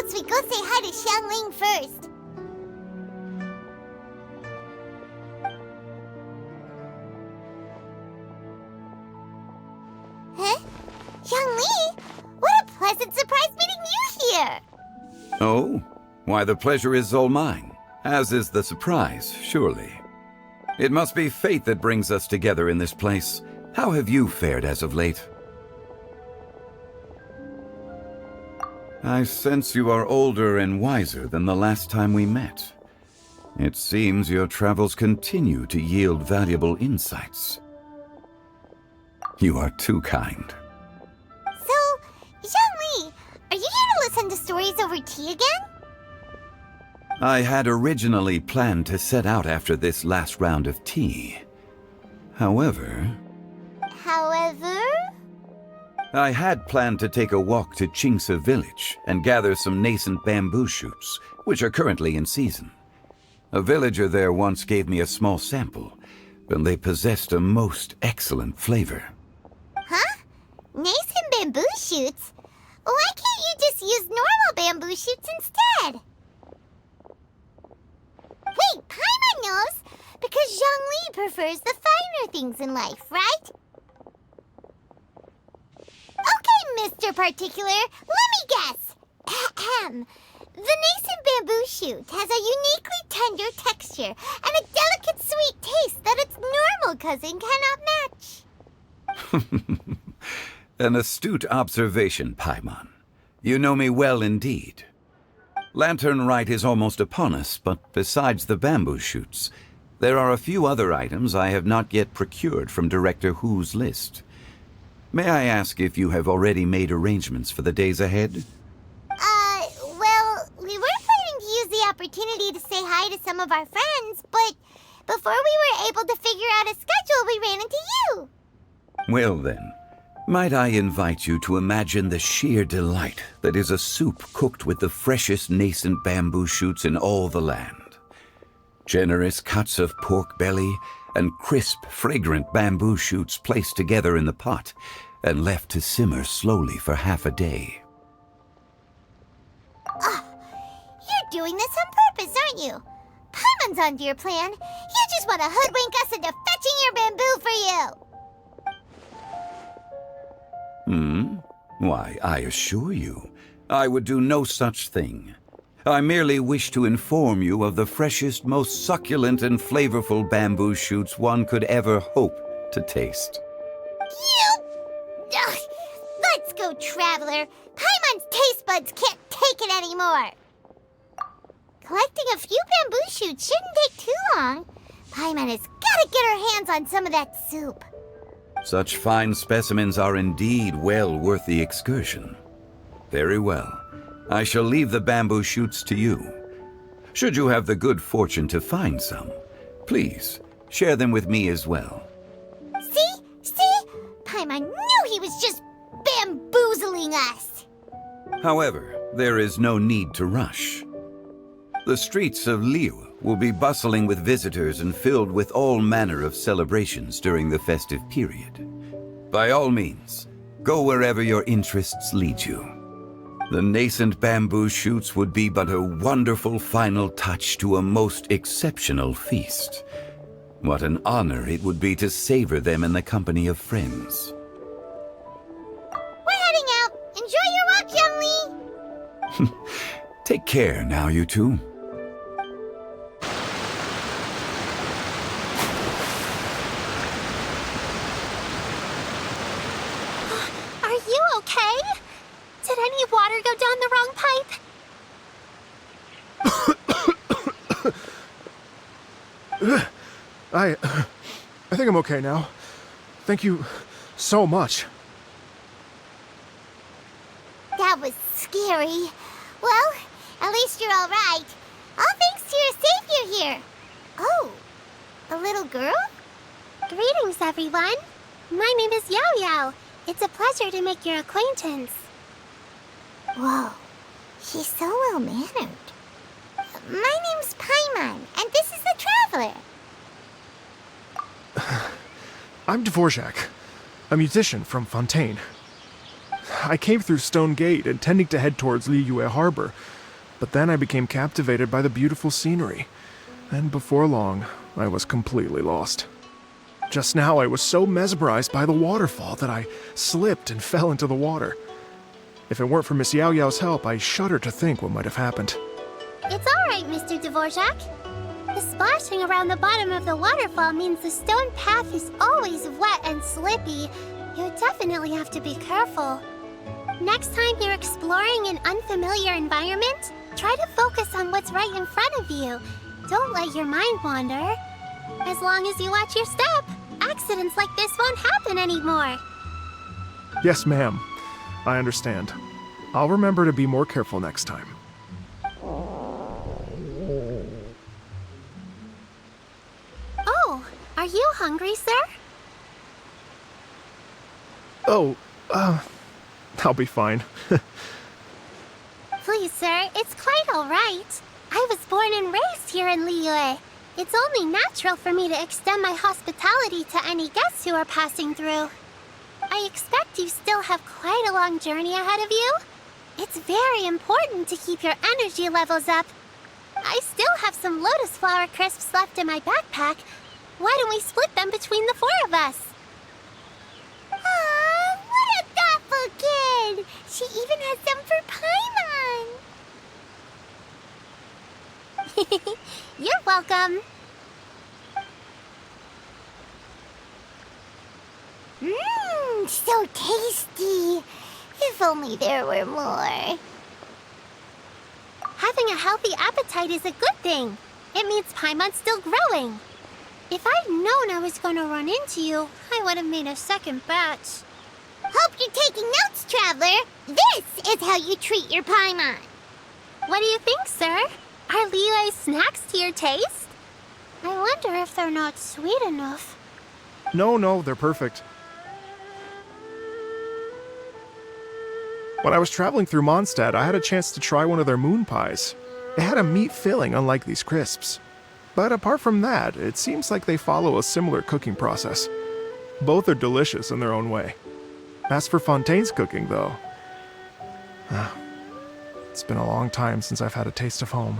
propose we go say hi to Xiangling first. Huh? Xiangli? What a pleasant surprise meeting you here! Oh? Why, the pleasure is all mine, as is the surprise, surely. It must be fate that brings us together in this place. How have you fared as of late? I sense you are older and wiser than the last time we met. It seems your travels continue to yield valuable insights. You are too kind. So, Xiangli, are you here to listen to stories over tea again? I had originally planned to set out after this last round of tea. However, I had planned to take a walk to Qingse village and gather some nascent bamboo shoots, which are currently in season. A villager there once gave me a small sample, and they possessed a most excellent flavor. Huh? Nascent bamboo shoots? Why can't you just use normal bamboo shoots instead? Wait, Paimon knows! Because Zhongli prefers the finer things in life, right? Okay, Mr. Particular, let me guess. Ahem. The nascent bamboo shoot has a uniquely tender texture and a delicate sweet taste that its normal cousin cannot match. An astute observation, Paimon. You know me well indeed. Lantern Rite is almost upon us, but besides the bamboo shoots, there are a few other items I have not yet procured from Director Hu's list. May I ask if you have already made arrangements for the days ahead? Well, we were planning to use the opportunity to say hi to some of our friends, but before we were able to figure out a schedule, we ran into you. Well then, might I invite you to imagine the sheer delight that is a soup cooked with the freshest nascent bamboo shoots in all the land. Generous cuts of pork belly and crisp, fragrant bamboo shoots placed together in the pot and left to simmer slowly for half a day. You're doing this on purpose, aren't you? Paimon's onto your plan. You just want to hoodwink us into fetching your bamboo for you. Why, I assure you, I would do no such thing. I merely wish to inform you of the freshest, most succulent and flavorful bamboo shoots one could ever hope to taste. Ugh, let's go, Traveler. Paimon's taste buds can't take it anymore. Collecting a few bamboo shoots shouldn't take too long. Paimon has got to get her hands on some of that soup. Such fine specimens are indeed well worth the excursion. Very well. I shall leave the bamboo shoots to you. Should you have the good fortune to find some, please share them with me as well. See? Paimon knew he was just bamboozling us. However, there is no need to rush. The streets of Liu will be bustling with visitors and filled with all manner of celebrations during the festive period. By all means, go wherever your interests lead you. The nascent bamboo shoots would be but a wonderful final touch to a most exceptional feast. What an honor it would be to savor them in the company of friends. We're heading out. Enjoy your walk, Youngly. Take care now, you two. Are you okay? Did any water go down the wrong pipe? I think I'm okay now. Thank you so much. That was scary. Well, at least you're all right. All thanks to your savior here. Oh, a little girl? Greetings, everyone. My name is Yao Yao. It's a pleasure to make your acquaintance. Whoa, she's so well-mannered. My name's Paimon, and this is the Traveler. I'm Dvorak, a musician from Fontaine. I came through Stone Gate, intending to head towards Liyue Harbor, but then I became captivated by the beautiful scenery, and before long, I was completely lost. Just now, I was so mesmerized by the waterfall that I slipped and fell into the water. If it weren't for Miss Yao Yao's help, I shudder to think what might have happened. It's all right, Mr. Dvorak. The splashing around the bottom of the waterfall means the stone path is always wet and slippy. You definitely have to be careful. Next time you're exploring an unfamiliar environment, try to focus on what's right in front of you. Don't let your mind wander. As long as you watch your step, accidents like this won't happen anymore. Yes, ma'am. I understand. I'll remember to be more careful next time. Oh, are you hungry, sir? Oh, I'll be fine. Please, sir, it's quite all right. I was born and raised here in Liyue. It's only natural for me to extend my hospitality to any guests who are passing through. I expect you still have quite a long journey ahead of you. It's very important to keep your energy levels up. I still have some lotus flower crisps left in my backpack. Why don't we split them between the 4 of us? Aw, what a thoughtful kid! She even has some for Paimon! You're welcome. Mmm, so tasty! If only there were more. Having a healthy appetite is a good thing. It means Paimon's still growing. If I'd known I was going to run into you, I would have made a second batch. Hope you're taking notes, Traveler. This is how you treat your Paimon. What do you think, sir? Are Liyue's snacks to your taste? I wonder if they're not sweet enough. No, they're perfect. When I was traveling through Mondstadt, I had a chance to try one of their moon pies. It had a meat filling, unlike these crisps. But apart from that, it seems like they follow a similar cooking process. Both are delicious in their own way. As for Fontaine's cooking, though, it's been a long time since I've had a taste of home.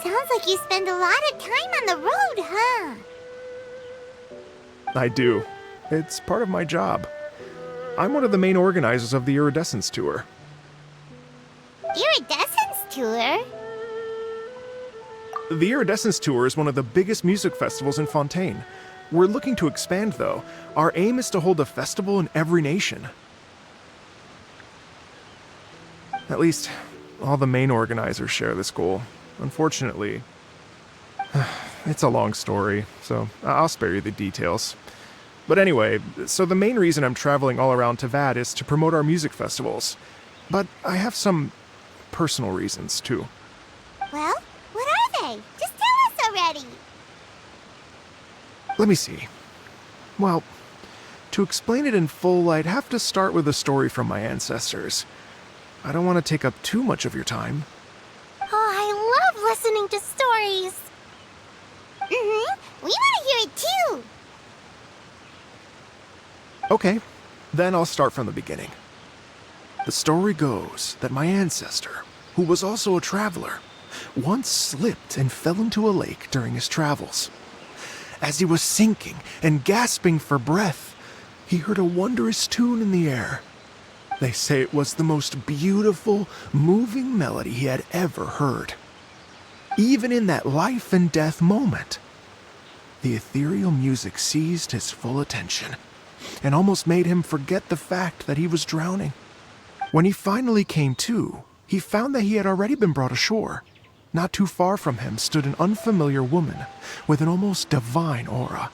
Sounds like you spend a lot of time on the road, huh? I do. It's part of my job. I'm one of the main organizers of the Iridescence Tour. Iridescence Tour? The Iridescence Tour is one of the biggest music festivals in Fontaine. We're looking to expand, though. Our aim is to hold a festival in every nation. At least, all the main organizers share this goal. Unfortunately, it's a long story, so I'll spare you the details. But anyway, so the main reason I'm traveling all around Tavad is to promote our music festivals. But I have some personal reasons, too. Well, what are they? Just tell us already. Let me see. Well, to explain it in full, I'd have to start with a story from my ancestors. I don't want to take up too much of your time. Oh, I love listening to stories. We want to hear it too. Okay, then I'll start from the beginning. The story goes that my ancestor, who was also a traveler, once slipped and fell into a lake during his travels. As he was sinking and gasping for breath, he heard a wondrous tune in the air. They say it was the most beautiful, moving melody he had ever heard. Even in that life and death moment, the ethereal music seized his full attention and almost made him forget the fact that he was drowning. When he finally came to, he found that he had already been brought ashore. Not too far from him stood an unfamiliar woman with an almost divine aura.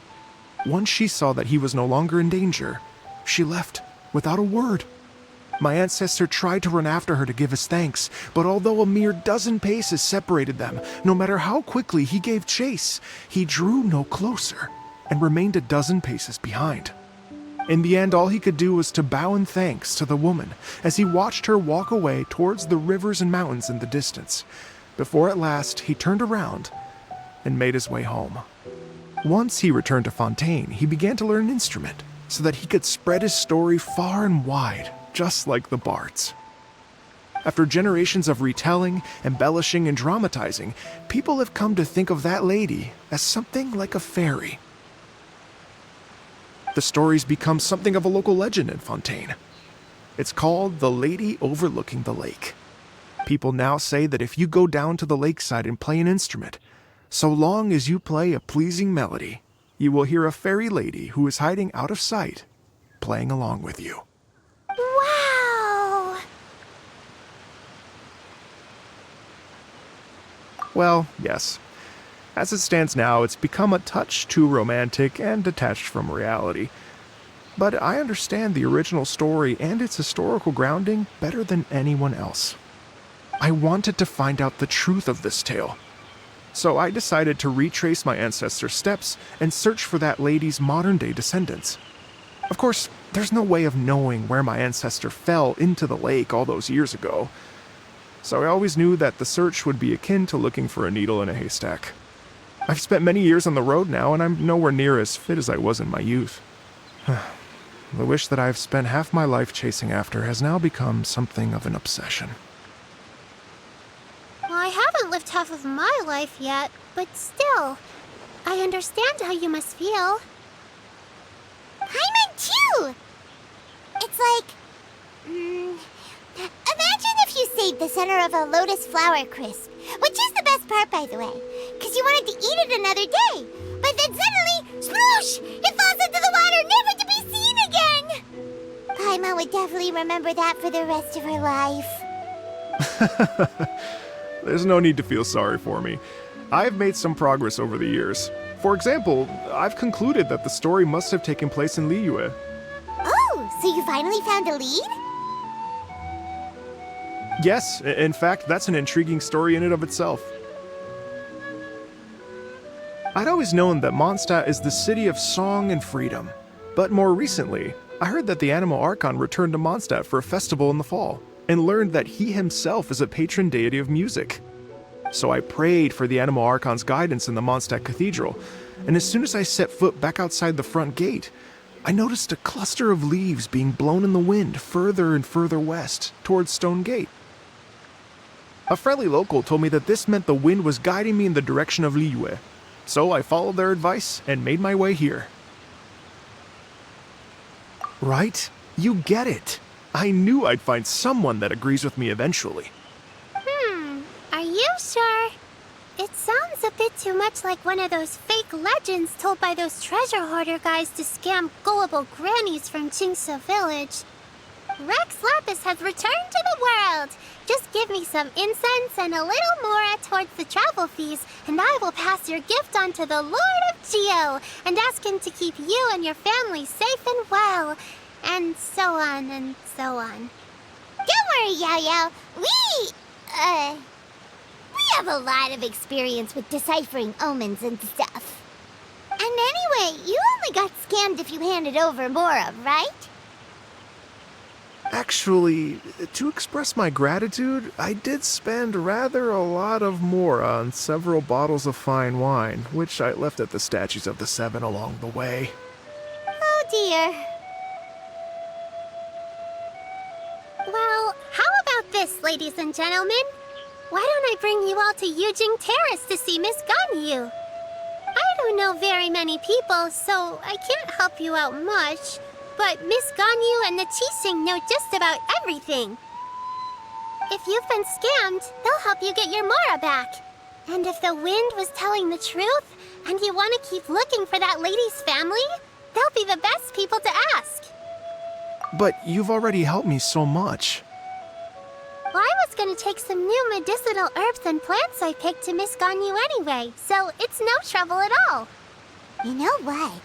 Once she saw that he was no longer in danger, she left without a word. My ancestor tried to run after her to give his thanks, but although a mere dozen paces separated them, no matter how quickly he gave chase, he drew no closer and remained a dozen paces behind. In the end, all he could do was to bow in thanks to the woman as he watched her walk away towards the rivers and mountains in the distance, before at last he turned around and made his way home. Once he returned to Fontaine, he began to learn an instrument so that he could spread his story far and wide, just like the bards. After generations of retelling, embellishing, and dramatizing, people have come to think of that lady as something like a fairy. The story's become something of a local legend in Fontaine. It's called the Lady Overlooking the Lake. People now say that if you go down to the lakeside and play an instrument, so long as you play a pleasing melody, you will hear a fairy lady who is hiding out of sight, playing along with you. Wow! Well, yes. As it stands now, it's become a touch too romantic and detached from reality. But I understand the original story and its historical grounding better than anyone else. I wanted to find out the truth of this tale. So I decided to retrace my ancestors' steps and search for that lady's modern-day descendants. Of course, there's no way of knowing where my ancestor fell into the lake all those years ago. So I always knew that the search would be akin to looking for a needle in a haystack. I've spent many years on the road now, and I'm nowhere near as fit as I was in my youth. The wish that I've spent half my life chasing after has now become something of an obsession. Well, I haven't lived half of my life yet, but still, I understand how you must feel. Paimon too! It's like... imagine if you saved the center of a lotus flower crisp, which is the best part, by the way, because you wanted to eat it another day. But then suddenly, sploosh! It falls into the water, never to be seen again! Paimon would definitely remember that for the rest of her life. There's no need to feel sorry for me. I've made some progress over the years. For example, I've concluded that the story must have taken place in Liyue. Oh, so you finally found a lead? Yes, in fact, that's an intriguing story in and of itself. I'd always known that Mondstadt is the city of song and freedom, but more recently, I heard that the Animal Archon returned to Mondstadt for a festival in the fall, and learned that he himself is a patron deity of music. So I prayed for the Animal Archon's guidance in the Mondstadt Cathedral, and as soon as I set foot back outside the front gate, I noticed a cluster of leaves being blown in the wind further and further west, towards Stone Gate. A friendly local told me that this meant the wind was guiding me in the direction of Liyue, so I followed their advice and made my way here. Right? You get it. I knew I'd find someone that agrees with me eventually. Are you sure? It sounds a bit too much like one of those fake legends told by those treasure hoarder guys to scam gullible grannies from Jingsa Village. Rex Lapis has returned to the world. Just give me some incense and a little more towards the travel fees, and I will pass your gift on to the Lord of Geo and ask him to keep you and your family safe and well. And so on and so on. Don't worry, Yao Yao. We have a lot of experience with deciphering omens and stuff. And anyway, you only got scammed if you handed over Mora, right? Actually, to express my gratitude, I did spend rather a lot of more on several bottles of fine wine, which I left at the statues of the Seven along the way. Oh dear. Well, how about this, ladies and gentlemen? Why don't I bring you all to Yujing Terrace to see Miss Ganyu? I don't know very many people, so I can't help you out much. But Miss Ganyu and the Qixing know just about everything. If you've been scammed, they'll help you get your Mora back. And if the wind was telling the truth, and you want to keep looking for that lady's family, they'll be the best people to ask. But you've already helped me so much. Well, I was going to take some new medicinal herbs and plants I picked to Miss Ganyu anyway, so it's no trouble at all. You know what?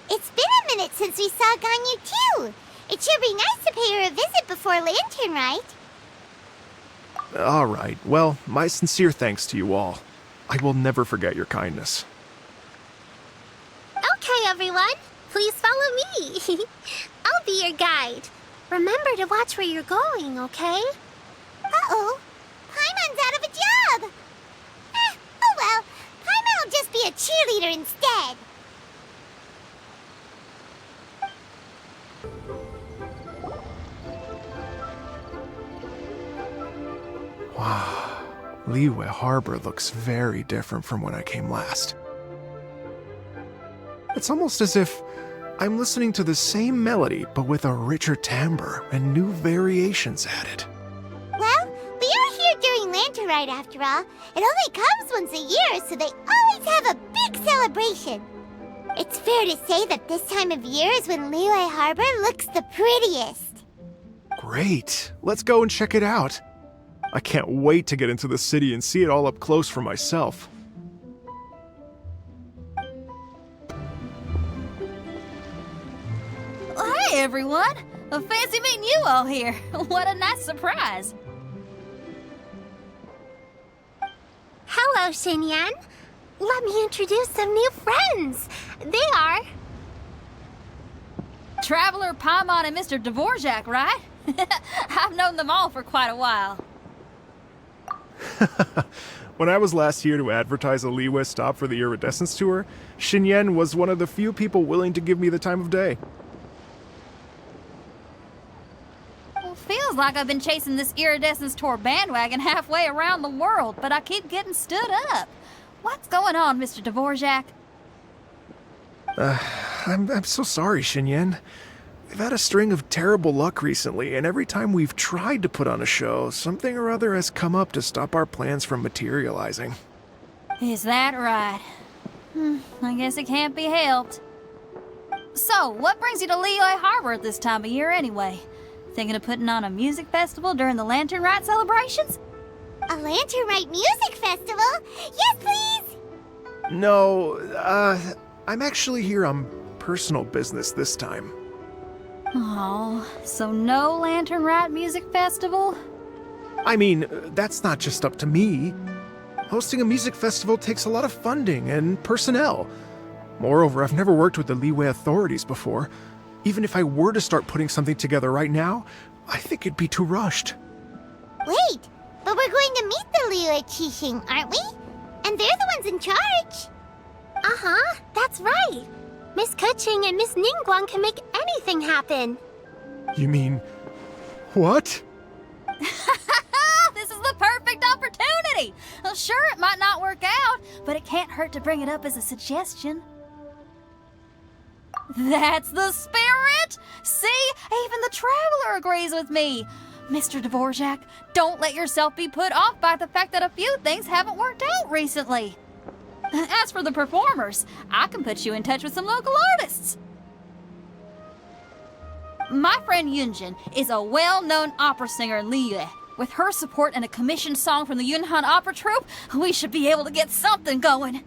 It's been a minute since we saw Ganyu too. It should be nice to pay her a visit before Lantern, right? All right, well, my sincere thanks to you all. I will never forget your kindness. Okay, everyone. Please follow me. I'll be your guide. Remember to watch where you're going, okay? Uh-oh. Paimon's out of a job. Oh well. Paimon will just be a cheerleader instead. Wow. Liyue Harbor looks very different from when I came last. It's almost as if I'm listening to the same melody, but with a richer timbre and new variations added. Well, we are here during Lantern Rite after all. It only comes once a year, so they always have a big celebration. It's fair to say that this time of year is when Liyue Harbor looks the prettiest. Great. Let's go and check it out. I can't wait to get into the city and see it all up close for myself. Hey everyone! Fancy meeting you all here. What a nice surprise. Hello, Xinyan. Let me introduce some new friends. They are... Traveler, Paimon, and Mr. Dvorak, right? I've known them all for quite a while. When I was last here to advertise a Liyue stop for the Iridescence Tour, Xinyan was one of the few people willing to give me the time of day. Well, feels like I've been chasing this Iridescence Tour bandwagon halfway around the world, but I keep getting stood up. What's going on, Mr. Dvorak? I'm so sorry, Xinyan. We've had a string of terrible luck recently, and every time we've tried to put on a show, something or other has come up to stop our plans from materializing. Is that right? I guess it can't be helped. So, what brings you to Liyue Harbor at this time of year anyway? Thinking of putting on a music festival during the Lantern Rite celebrations? A Lantern Rite music festival? Yes, please! No, I'm actually here on personal business this time. Oh, so no Lantern Rite music festival? I mean, that's not just up to me. Hosting a music festival takes a lot of funding and personnel. Moreover, I've never worked with the Liyue authorities before. Even if I were to start putting something together right now, I think it'd be too rushed. Wait, but we're going to meet the Liyue Qixing, aren't we? And they're the ones in charge. Uh-huh, that's right. Miss Keqing and Miss Ningguang can make anything happen. You mean... what? This is the perfect opportunity! Well, sure, it might not work out, but it can't hurt to bring it up as a suggestion. That's the spirit! See? Even the Traveler agrees with me. Mr. Dvorak, don't let yourself be put off by the fact that a few things haven't worked out recently. As for the performers, I can put you in touch with some local artists. My friend Yunjin is a well-known opera singer in Liyue. With her support and a commissioned song from the Yunhan Opera Troupe, we should be able to get something going.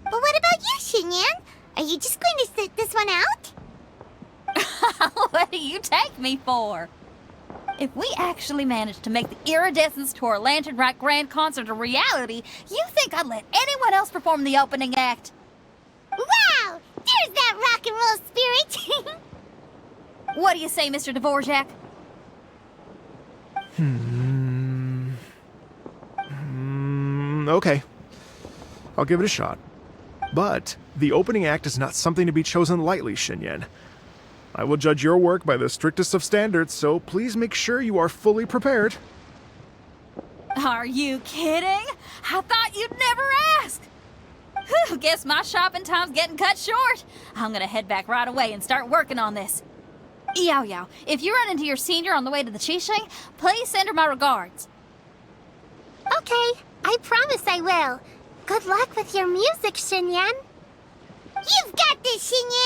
But what about you, Xinyan? Are you just going to sit this one out? What do you take me for? If we actually manage to make the Iridescence Tour Lantern Rite Grand Concert a reality, you think I'd let anyone else perform the opening act? Wow! There's that rock and roll spirit! What do you say, Mr. Dvorak? Okay. I'll give it a shot. But the opening act is not something to be chosen lightly, Xinyan. I will judge your work by the strictest of standards, so please make sure you are fully prepared. Are you kidding? I thought you'd never ask. Whew, guess my shopping time's getting cut short. I'm gonna head back right away and start working on this. Yao Yao, if you run into your senior on the way to the Qixing, please send her my regards. Okay, I promise I will. Good luck with your music, Xinyan. You've got this, Xinyan!